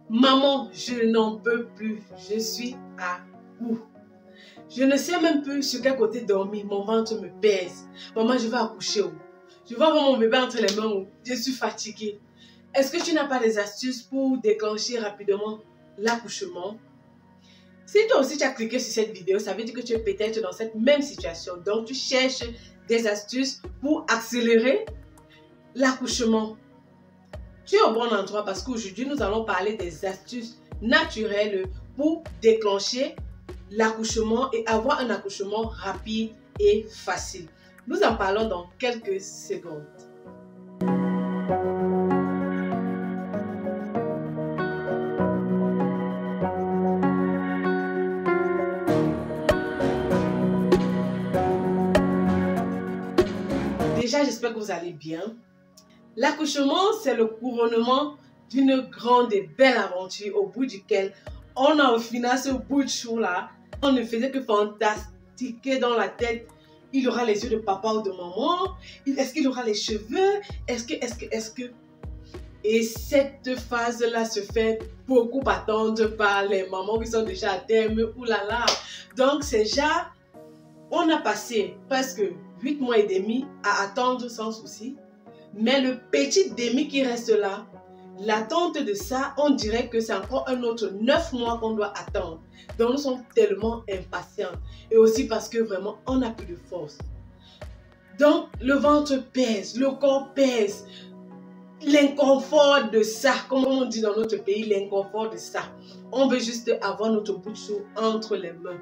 Maman, je n'en peux plus. Je suis à bout. Je ne sais même plus sur quel côté dormir. Mon ventre me pèse. Maman, je vais accoucher où? Je vais avoir mon bébé entre les mains où? Je suis fatiguée. Est-ce que tu n'as pas des astuces pour déclencher rapidement l'accouchement? Si toi aussi tu as cliqué sur cette vidéo, ça veut dire que tu es peut-être dans cette même situation. Donc tu cherches des astuces pour accélérer l'accouchement. Tu es au bon endroit parce qu'aujourd'hui nous allons parler des astuces naturelles pour déclencher l'accouchement et avoir un accouchement rapide et facile. Nous en parlons dans quelques secondes. Déjà, j'espère que vous allez bien. L'accouchement, c'est le couronnement d'une grande et belle aventure au bout duquel on a au final ce bout de chou-là. On ne faisait que fantastiquer dans la tête. Il aura les yeux de papa ou de maman. Est-ce qu'il aura les cheveux? Est-ce que... Et cette phase-là se fait beaucoup attendre par les mamans qui sont déjà à terme. Ouh là là. Donc, c'est déjà... On a passé presque 8 mois et demi à attendre sans souci. Mais le petit demi qui reste là, l'attente de ça, on dirait que c'est encore un autre 9 mois qu'on doit attendre. Donc nous sommes tellement impatients. Et aussi parce que vraiment, on n'a plus de force. Donc le ventre pèse, le corps pèse. L'inconfort de ça, comme on dit dans notre pays, l'inconfort de ça. On veut juste avoir notre bout de chou entre les mains.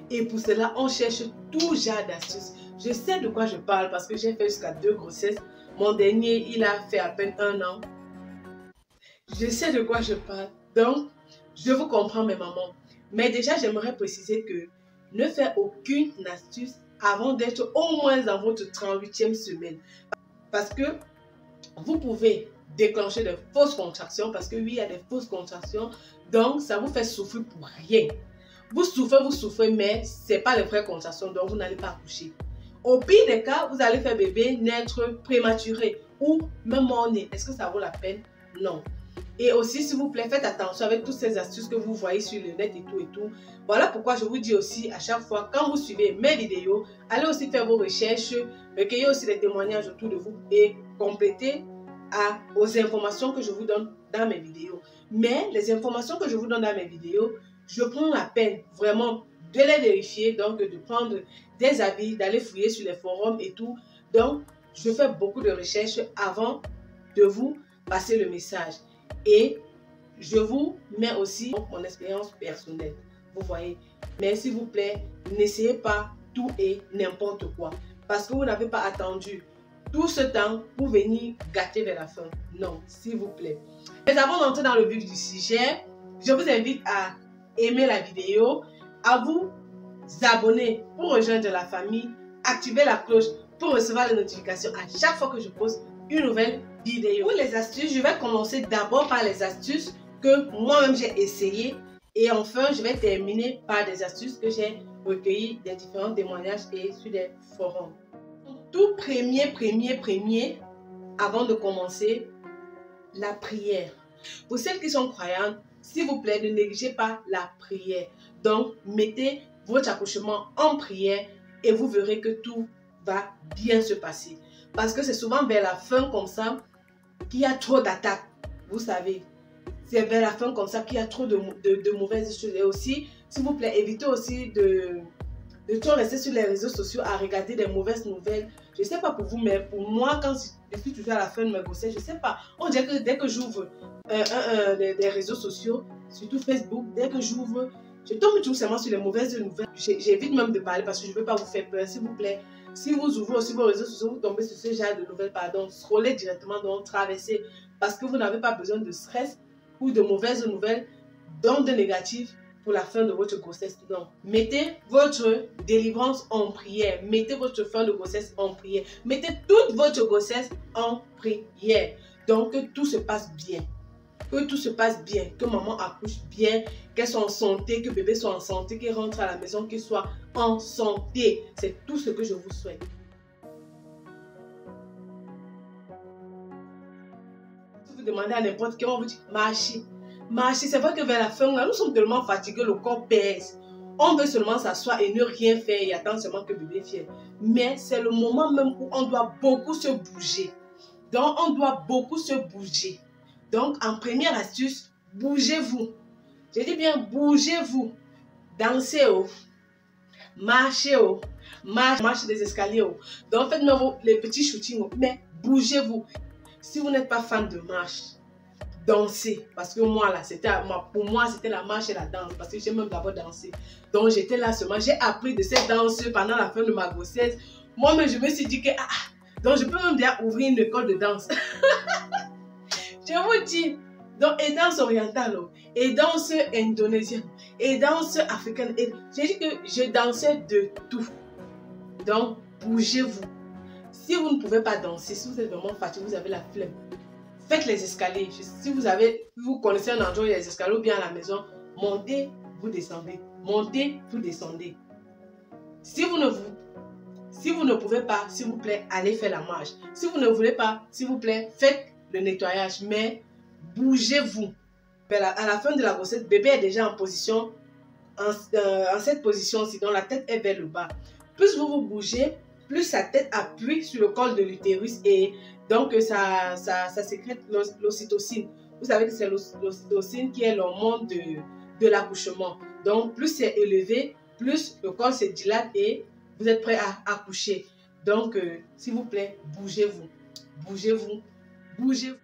Et pour cela, on cherche tout genre d'astuces. Je sais de quoi je parle parce que j'ai fait jusqu'à 2 grossesses. Mon dernier, il a fait à peine 1 an. Je sais de quoi je parle. Donc, je vous comprends mes mamans. Mais déjà, j'aimerais préciser que ne faites aucune astuce avant d'être au moins dans votre 38e semaine. Parce que vous pouvez déclencher de fausses contractions. Parce que oui, il y a des fausses contractions. Donc, ça vous fait souffrir pour rien. Vous souffrez, mais ce n'est pas les vraies contractions. Donc, vous n'allez pas accoucher. Au pire des cas, vous allez faire bébé naître prématuré ou même mort-né. Est-ce que ça vaut la peine? Non. Et aussi, s'il vous plaît, faites attention avec toutes ces astuces que vous voyez sur le net et tout et tout. Voilà pourquoi je vous dis aussi à chaque fois, quand vous suivez mes vidéos, allez aussi faire vos recherches, recueillez aussi des témoignages autour de vous et complétez aux informations que je vous donne dans mes vidéos. Mais les informations que je vous donne dans mes vidéos, je prends la peine vraiment de les vérifier, donc de prendre des avis, d'aller fouiller sur les forums et tout. Donc, je fais beaucoup de recherches avant de vous passer le message. Et je vous mets aussi mon expérience personnelle. Vous voyez. Mais s'il vous plaît, n'essayez pas tout et n'importe quoi. Parce que vous n'avez pas attendu tout ce temps pour venir gâter vers la fin. Non, s'il vous plaît. Mais avant d'entrer dans le vif du sujet, je vous invite à aimer la vidéo, à vous abonner pour rejoindre la famille, activer la cloche pour recevoir les notifications à chaque fois que je poste une nouvelle vidéo. Pour les astuces, je vais commencer d'abord par les astuces que moi-même j'ai essayées et enfin je vais terminer par des astuces que j'ai recueillies des différents témoignages et sur des forums. Tout premier, avant de commencer, la prière. Pour celles qui sont croyantes, s'il vous plaît, ne négligez pas la prière. Donc, mettez votre accouchement en prière et vous verrez que tout va bien se passer. Parce que c'est souvent vers la fin comme ça qu'il y a trop d'attaques. Vous savez, c'est vers la fin comme ça qu'il y a trop de mauvaises choses. Et aussi, s'il vous plaît, évitez aussi de trop rester sur les réseaux sociaux à regarder des mauvaises nouvelles. Je ne sais pas pour vous, mais pour moi, quand je suis toujours à la fin de ma grossesse, je ne sais pas. On dirait que dès que j'ouvre les réseaux sociaux, surtout Facebook, dès que j'ouvre, je tombe tout simplement sur les mauvaises nouvelles. J'évite même de parler parce que je ne veux pas vous faire peur. S'il vous plaît, si vous ouvrez aussi vos réseaux sociaux, vous tombez sur ce genre de nouvelles, pardon, scrollez directement, donc traversez. Parce que vous n'avez pas besoin de stress ou de mauvaises nouvelles, d'ondes négatives pour la fin de votre grossesse. Non. Mettez votre délivrance en prière. Mettez votre fin de grossesse en prière. Mettez toute votre grossesse en prière. Donc, que tout se passe bien. Que tout se passe bien. Que maman accouche bien. Qu'elle soit en santé. Que bébé soit en santé. Qu'il rentre à la maison. Qu'il soit en santé. C'est tout ce que je vous souhaite. Si vous demandez à n'importe qui, on vous dit marchez. marcher. C'est vrai que vers la fin, là, nous sommes tellement fatigués, le corps pèse. On veut seulement s'asseoir et ne rien faire et attendre seulement que bébé vienne. Mais c'est le moment même où on doit beaucoup se bouger. Donc, on doit beaucoup se bouger. Donc, en première astuce, bougez-vous. Je dis bien, bougez-vous. Dansez haut. Marchez haut. Marchez des escaliers haut. Donc, faites-moi les petits shootings haut. Mais bougez-vous. Si vous n'êtes pas fan de marche, dansez. Parce que moi, là, pour moi, c'était la marche et la danse. Parce que j'ai même d'abord dansé. Donc, j'étais là seulement. J'ai appris de cette danse pendant la fin de ma grossesse. Moi-même, je me suis dit que, donc, je peux même déjà ouvrir une école de danse. Je vous dis, donc, et danse orientale, et danse indonésienne, et danse africaine. J'ai dit que je dansais de tout. Donc, bougez-vous. Si vous ne pouvez pas danser, si vous êtes vraiment fatigué, vous avez la flemme, faites les escaliers. Si vous connaissez un endroit où il y a les escaliers ou bien à la maison, montez, vous descendez. Montez, vous descendez. Si vous ne pouvez pas, s'il vous plaît, allez faire la marche. Si vous ne voulez pas, s'il vous plaît, faites le nettoyage. Mais bougez-vous. À la fin de la grossesse, bébé est déjà en position, en cette position-ci, dont la tête est vers le bas. Plus vous vous bougez, plus sa tête appuie sur le col de l'utérus et donc ça sécrète l'ocytocine. Vous savez que c'est l'ocytocine qui est l'hormone de l'accouchement. Donc plus c'est élevé, plus le col se dilate et vous êtes prêt à accoucher. Donc s'il vous plaît, bougez-vous. Bougez-vous. Bougez-vous.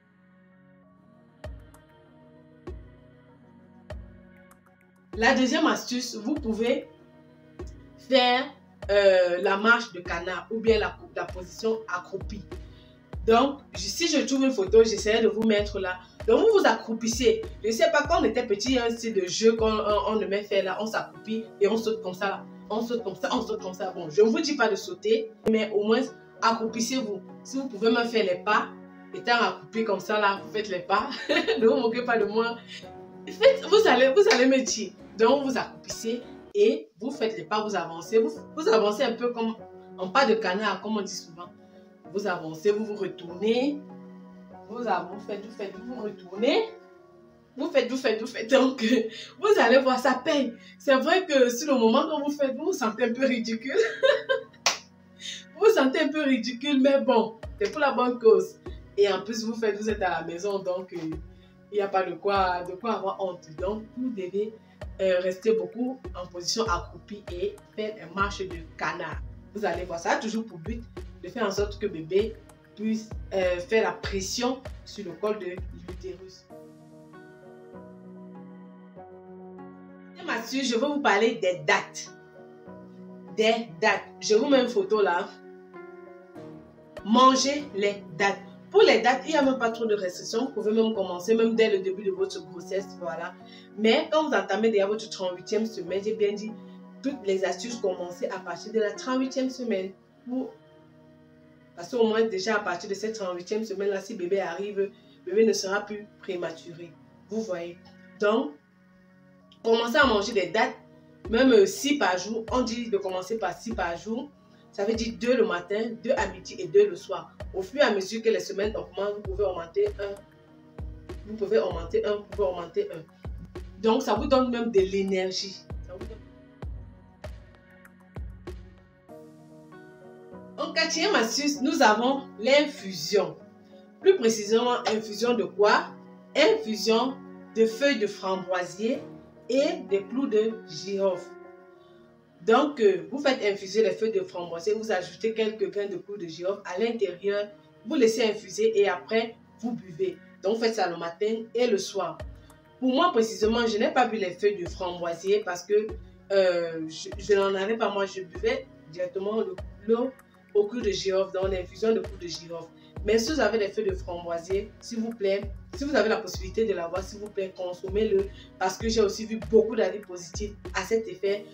La deuxième astuce, vous pouvez faire la marche de canard ou bien la position accroupie. Donc, si je trouve une photo, j'essaierai de vous mettre là. Donc, vous vous accroupissez. Je ne sais pas, quand on était petit, il y a un style de jeu qu'on aimait faire là. On s'accroupit et on saute comme ça là. On saute comme ça, on saute comme ça. Bon, je ne vous dis pas de sauter, mais au moins, accroupissez-vous. Si vous pouvez même faire les pas, étant accroupi comme ça là, vous faites les pas. Ne vous moquez pas de moi. Vous allez me dire. Donc, vous accroupissez et vous faites les pas, vous avancez. Vous avancez un peu comme en pas de canard, comme on dit souvent. Vous avancez, vous vous retournez. Vous faites, vous retournez. Vous faites. Donc, vous allez voir, ça paye. C'est vrai que sur le moment quand vous faites, vous vous sentez un peu ridicule. Vous vous sentez un peu ridicule, mais bon, c'est pour la bonne cause. Et en plus, vous êtes à la maison, donc il n'y a pas de quoi avoir honte. Donc, vous devez rester beaucoup en position accroupie et faire une marche de canard. Vous allez voir, ça a toujours pour but de faire en sorte que bébé puisse faire la pression sur le col de l'utérus. Deuxième astuce, je vais vous parler des dates. Des dates. Je vous mets une photo là. Mangez les dates. Pour les dates, il n'y a même pas trop de restrictions. Vous pouvez même commencer, même dès le début de votre grossesse. Voilà. Mais quand vous entamez déjà votre 38e semaine, j'ai bien dit, toutes les astuces commencez à partir de la 38e semaine. Parce qu'au moins, déjà à partir de cette 38e semaine-là, si bébé arrive, bébé ne sera plus prématuré. Vous voyez. Donc, commencez à manger des dates, même 6 par jour. On dit de commencer par 6 par jour. Ça veut dire 2 le matin, 2 à midi et 2 le soir. Au fur et à mesure que les semaines augmentent, vous pouvez augmenter un. Vous pouvez augmenter un. Donc, ça vous donne même de l'énergie. En quatrième astuce, nous avons l'infusion. Plus précisément, infusion de quoi? Infusion de feuilles de framboisier et des clous de girofle. Donc, vous faites infuser les feuilles de framboisier, vous ajoutez quelques grains de clous de girofle à l'intérieur, vous laissez infuser et après, vous buvez. Donc, vous faites ça le matin et le soir. Pour moi, précisément, je n'ai pas bu les feuilles de framboisier parce que je n'en avais pas. Moi, je buvais directement l'eau au clou de girofle, dans l'infusion de clous de girofle. Mais si vous avez des feuilles de framboisier, s'il vous plaît, si vous avez la possibilité de l'avoir, s'il vous plaît, consommez-le parce que j'ai aussi vu beaucoup d'avis positifs à cet effet.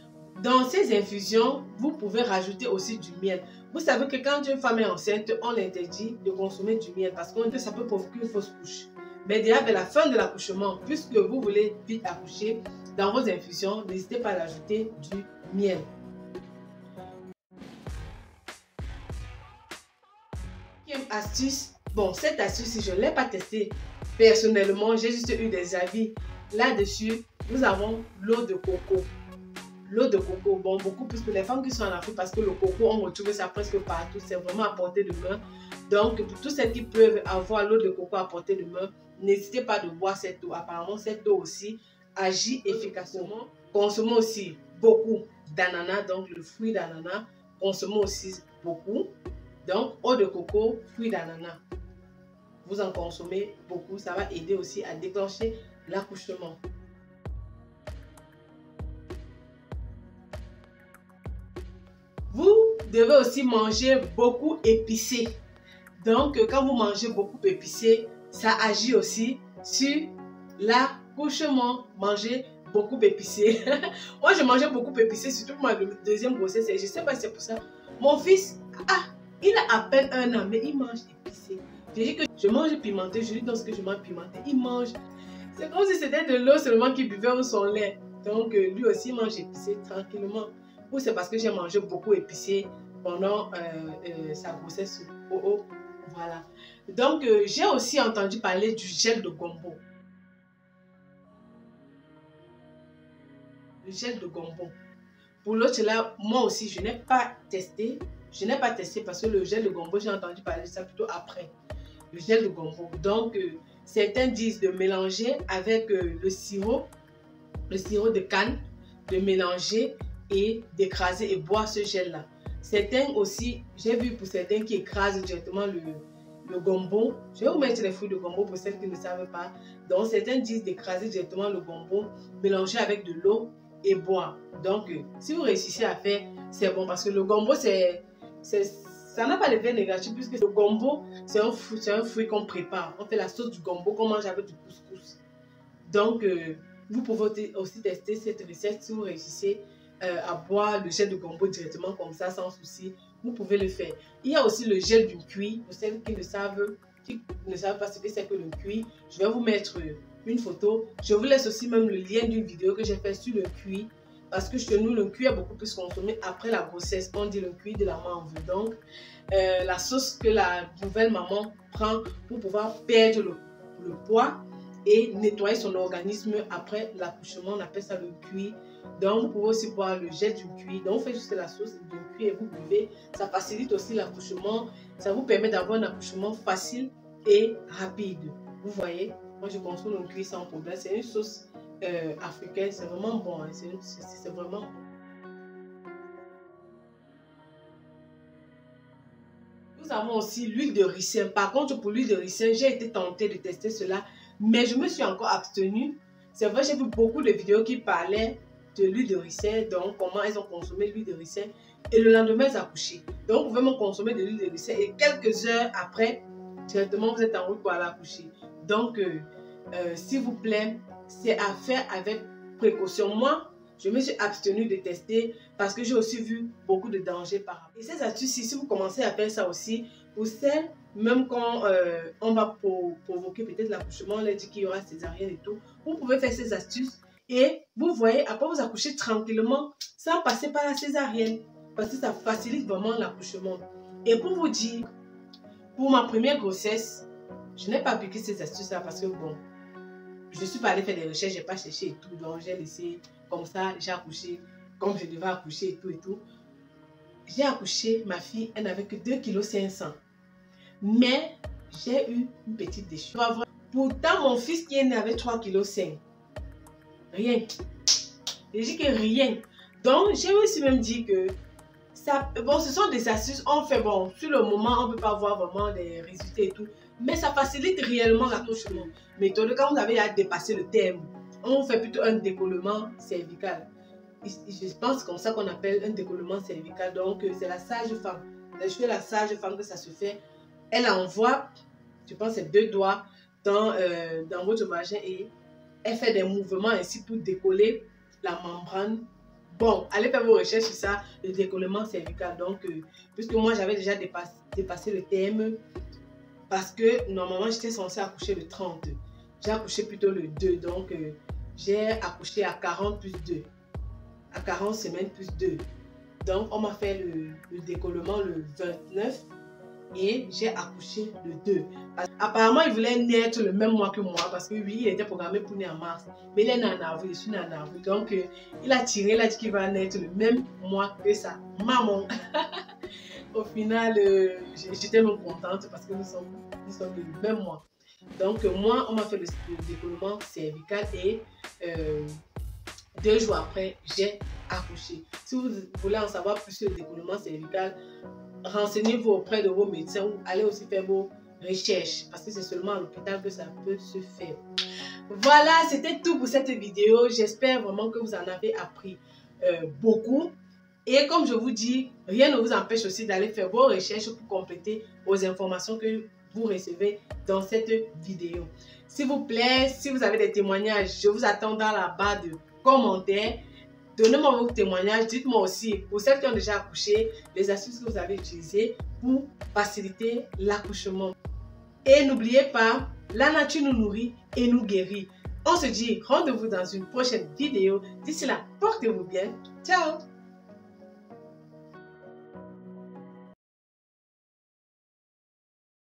Dans ces infusions, vous pouvez rajouter aussi du miel. Vous savez que quand une femme est enceinte, on l'interdit de consommer du miel parce que ça peut provoquer une fausse couche. Mais déjà, vers la fin de l'accouchement, puisque vous voulez vite accoucher, dans vos infusions, n'hésitez pas à ajouter du miel. Cinquième astuce, bon, cette astuce, si je ne l'ai pas testée personnellement, j'ai juste eu des avis Là-dessus, nous avons l'eau de coco. L'eau de coco, bon, beaucoup plus que les femmes qui sont en Afrique, parce que le coco, on retrouve ça presque partout, c'est vraiment à portée de main. Donc, pour tous ceux qui peuvent avoir l'eau de coco à portée de main, n'hésitez pas de boire cette eau. Apparemment, cette eau aussi agit efficacement. Consommons aussi beaucoup d'ananas, donc le fruit d'ananas. Consommons aussi beaucoup. Donc, eau de coco, fruit d'ananas. Vous en consommez beaucoup, ça va aider aussi à déclencher l'accouchement. Vous devez aussi manger beaucoup épicé. Donc, quand vous mangez beaucoup épicé, ça agit aussi sur l'accouchement. Manger beaucoup épicé. Moi, je mangeais beaucoup épicé, surtout pour ma deuxième grossesse. Et je ne sais pas si c'est pour ça. Mon fils, il a à peine 1 an, mais il mange épicé. Je dis que je mange pimenté, je lui donne ce que je mange pimenté. Il mange. C'est comme si c'était de l'eau seulement qu'il buvait ou son lait. Donc, lui aussi, il mange épicé tranquillement. Ou c'est parce que j'ai mangé beaucoup épicé pendant sa grossesse. Voilà. Donc, j'ai aussi entendu parler du gel de gombo. Le gel de gombo. Pour l'autre, là, moi aussi, je n'ai pas testé. Je n'ai pas testé parce que le gel de gombo, j'ai entendu parler de ça plutôt après. Le gel de gombo. Donc, certains disent de mélanger avec le sirop de canne, de mélanger et d'écraser et boire ce gel-là. Certains aussi, j'ai vu pour certains qui écrasent directement le gombo. Je vais vous mettre les fruits de gombo pour celles qui ne savent pas. Donc, certains disent d'écraser directement le gombo, mélanger avec de l'eau et boire. Donc, si vous réussissez à faire, c'est bon parce que le gombo, ça n'a pas d'effet négatif puisque le gombo, c'est un fruit qu'on prépare. On fait la sauce du gombo qu'on mange avec du couscous. Donc, vous pouvez aussi tester cette recette si vous réussissez à boire le gel de gombo directement comme ça, sans souci. Vous pouvez le faire. Il y a aussi le gel du cuit. Pour celles qui ne savent pas ce que c'est que le cuit, je vais vous mettre une photo. Je vous laisse aussi même le lien d'une vidéo que j'ai fait sur le cuit. Parce que chez nous, le cuit est beaucoup plus consommé après la grossesse. On dit le cuit de la maman. Donc, la sauce que la nouvelle maman prend pour pouvoir perdre le poids et nettoyer son organisme après l'accouchement, on appelle ça le cuit. Donc, vous pouvez aussi boire le gel du cuit. Donc, vous faites juste la sauce du cuit et vous buvez. Ça facilite aussi l'accouchement. Ça vous permet d'avoir un accouchement facile et rapide. Vous voyez, moi, je consomme le cuit sans problème. C'est une sauce africaine. C'est vraiment bon. Hein. C'est vraiment bon. Nous avons aussi l'huile de ricin. Par contre, pour l'huile de ricin, j'ai été tentée de tester cela, mais je me suis encore abstenue. C'est vrai, j'ai vu beaucoup de vidéos qui parlaient de l'huile de ricin, donc comment elles ont consommé l'huile de ricin, et le lendemain, elles ont accouché. Donc, vous pouvez même consommer de l'huile de ricin, et quelques heures après, directement, vous êtes en route pour aller accoucher. Donc, s'il vous plaît, c'est à faire avec précaution. Moi, je me suis abstenue de tester parce que j'ai aussi vu beaucoup de dangers par rapport. Et ces astuces-ci, si vous commencez à faire ça aussi, pour celles, même quand on va provoquer peut-être l'accouchement, on leur dit qu'il y aura césarienne et tout, vous pouvez faire ces astuces et vous voyez, après vous accouchez tranquillement sans passer par la césarienne parce que ça facilite vraiment l'accouchement. Et pour vous dire, pour ma première grossesse, je n'ai pas appliqué ces astuces-là parce que bon, je ne suis pas allée faire des recherches, je n'ai pas cherché et tout, donc j'ai laissé comme ça, j'ai accouché comme je devais accoucher et tout et tout. J'ai accouché, ma fille, elle n'avait que 2,5 kg. Mais j'ai eu une petite déchirure. Pourtant, mon fils qui est né avait 3,5 kg. Rien. Je dis que rien. Donc, j'ai aussi même dit que ça, bon, ce sont des astuces. On fait, bon, sur le moment, on ne peut pas voir vraiment des résultats et tout. Mais ça facilite réellement l'accouchement. Mais quand vous avez à dépasser le terme, on fait plutôt un décollement cervical. Je pense comme ça qu'on appelle un décollement cervical. Donc, c'est la sage-femme. Chez la sage-femme que ça se fait. Elle envoie, je pense, ses 2 doigts dans votre vagin et elle fait des mouvements ainsi pour décoller la membrane. Bon, allez faire vos recherches sur ça, le décollement cervical. Donc, puisque moi, j'avais déjà dépassé le terme, parce que normalement, j'étais censée accoucher le 30. J'ai accouché plutôt le 2. Donc, j'ai accouché à 40 plus 2. À 40 semaines plus 2. Donc, on m'a fait le décollement le 29. et j'ai accouché le 2. Apparemment, il voulait naître le même mois que moi parce que oui, il était programmé pour naître en mars. Mais il est né en avril, je suis née en avril. Donc, il a tiré, il a dit qu'il va naître le même mois que sa maman. Au final, j'étais non contente parce que nous sommes le même mois. Donc, moi, on m'a fait le décollement cervical et 2 jours après, j'ai accouché. Si vous voulez en savoir plus sur le décollement cervical, renseignez-vous auprès de vos médecins ou allez aussi faire vos recherches parce que c'est seulement à l'hôpital que ça peut se faire. Voilà, c'était tout pour cette vidéo. J'espère vraiment que vous en avez appris beaucoup. Et comme je vous dis, rien ne vous empêche aussi d'aller faire vos recherches pour compléter aux informations que vous recevez dans cette vidéo. S'il vous plaît, si vous avez des témoignages, je vous attends dans la barre de commentaires. Donnez-moi vos témoignages, dites-moi aussi, pour celles qui ont déjà accouché, les astuces que vous avez utilisées pour faciliter l'accouchement. Et n'oubliez pas, la nature nous nourrit et nous guérit. On se dit rendez-vous dans une prochaine vidéo. D'ici là, portez-vous bien. Ciao!